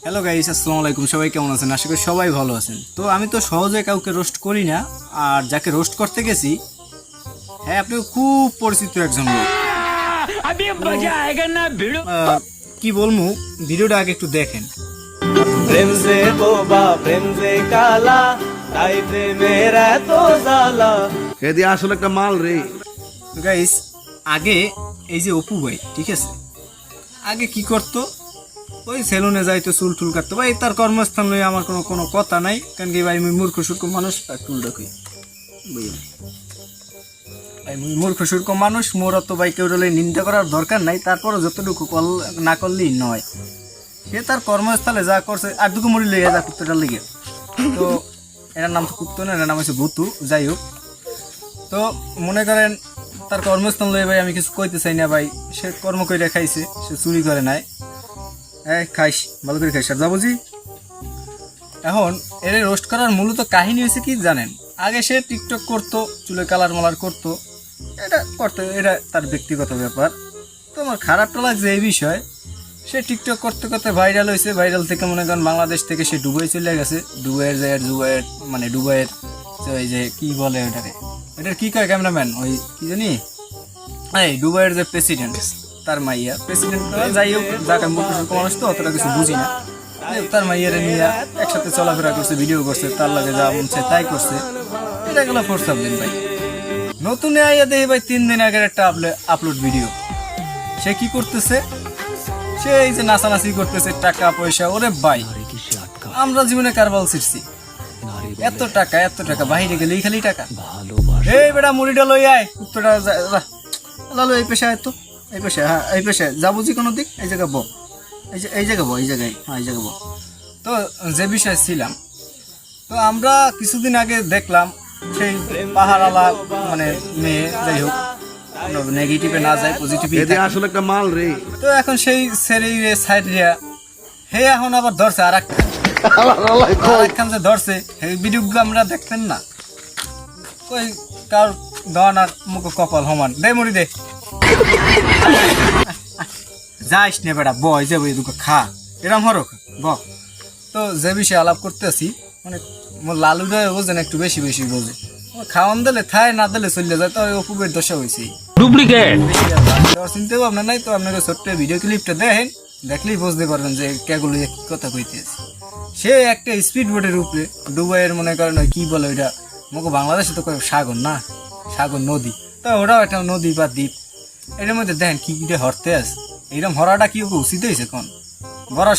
Hello guys, আসসালামু আলাইকুম। সবাই কেমন আছেন? আশা করি সবাই ভালো আছেন। তো আমি তো সহজে কাউকে রোস্ট করি না, আর যাকে রোস্ট করতে গেছি, হ্যাঁ, আপনি খুব পরিচিত একজন লোক। কি বলবো, ভিডিওটা আগে একটু দেখেন। প্রেম সে তোবা প্রেম সে কালা তাই প্রেমের এত জ্বালা। এদি আসলে একটা মাল রে। গাইস, আগে এই যে অপু ভাই, ঠিক আছে, আগে কি করতো, ওই সেলুনে যাইতো, চুল টুল কাটতো। ভাই তার কর্মস্থান লই আমার কোনো কোনো কথা নাই, কারণ কি ভাই মুই মূর্খ সূর্খ মানুষ, আর টুল রাখি ভাই, মুই মূর্খ সূর্খ মানুষ, মোর তো ভাই কেউ নিন্দা করার দরকার নাই। তারপরও যতটুকু না করলেই নয়, সে তার কর্মস্থলে যা করছে, আর দুটো মুড়ি লইয়া যা কুত্তটার লেগে। তো এটার নাম তো কুত্ত না, এটার নাম হচ্ছে ভুতু। যাই হোক, তো মনে করেন তার কর্মস্থান লইয়া ভাই আমি কিছু কইতে চাই না। ভাই সে কর্ম করে খাইছে, সে চুরি করে নাই। হ্যাঁ, খাইস, ভালো করে খাইস। আর যা বুঝি, এখন এর রোস্ট করার মূলত কাহিনী হয়েছে কি জানেন? আগে সে টিকটক করতো, চুলে কালার মালার করতো, এটা করতো, এটা তার ব্যক্তিগত ব্যাপার। তো আমার খারাপটা লাগছে এই বিষয়, সে টিকটক করতে করতে ভাইরাল হয়েছে। ভাইরাল থেকে মনে করেন বাংলাদেশ থেকে সে দুবাই চলে গেছে। দুবাইয়ের ওই যে কি বলে ওটারে, এটার কি কয় ক্যামেরাম্যান, ওই কি জানি, এই দুবাইয়ের যে প্রেসিডেন্ট, তার মাইয়া প্রেসিডেন্ট। যাই হোক, যাকে মূর্খ মানুষ তো অতটা কিছু বুঝি না, তার মাইয়ারে নিয়ে একসাথে চলাফেরা করছে, ভিডিও করছে, তার লাগে যা মন চায় তাই করছে। এটা গেলো ফোর্সাপ দিন ভাই। নতুন আইয়া দেখি ভাই 3 দিন আগের একটা আপলোড ভিডিও। সে কি করতেছে, সে এই যে নাচানাচি করতেছে, টাকা পয়সা। ওরে ভাই, আমরা জীবনে কারবাল ছিড়ছি, এত টাকা বাইরে গেলেই খালি টাকা। এই বেটা মুড়িটা লই আয়, উত্তরটা লালো এই পেশায়, তো এই পেশায়, হ্যাঁ এই পেশায় যা বুঝি কোনো দিক, এই জায়গা বো, এই জায়গা বো, এই জায়গায়, হ্যাঁ এই জায়গা বো। তো যে বিষয়ে ছিলাম, তো আমরা কিছুদিন আগে দেখলাম সেই পাহাড়ালা মানে মেয়ে, যাই হোক, নেগেটিভে না যায়, পজিটিভে। এদি আসলে একটা মাল রে। তো এখন সেই সেরে সাইড রিয়া, হে এখন আবার ধরছে আর একখান যে ধরছে, এই ভিডিওগুলো আমরা দেখতেন না, ওই কার ধন আর মুখ কপাল সমান। দে মুড়ি দে, যাইস নে বেটা, বয় যে বই দুটো খা, এরম হরক ব। তো যে বিষয়ে আলাপ করতে আসি, মানে মোর লালুটা বোঝেন একটু বেশি বেশি বোঝে, খাওয়ান দিলে থায়, না দিলে চলে যায়। তো ওই অপুবের দশা হয়েছে ডুপ্লিকেট, চিন্তা ভাবনা নাই। তো আপনাকে ছোট্ট ভিডিও ক্লিপটা দেখেন, দেখলেই বুঝতে পারবেন যে কেগুলো কি কথা কইতেছে। সে একটা স্পিড বোটের উপরে, দুবাইয়ের মনে করেন ওই কি বলে ওইটা, মুখ বাংলাদেশে তো সাগর না, সাগর নদী, তো ওটাও একটা নদী বা দ্বীপ। এটার মধ্যে দেখেন কি হরতে আছে, এইরকম হরাটা কি উচিত হয়েছে কোন বড়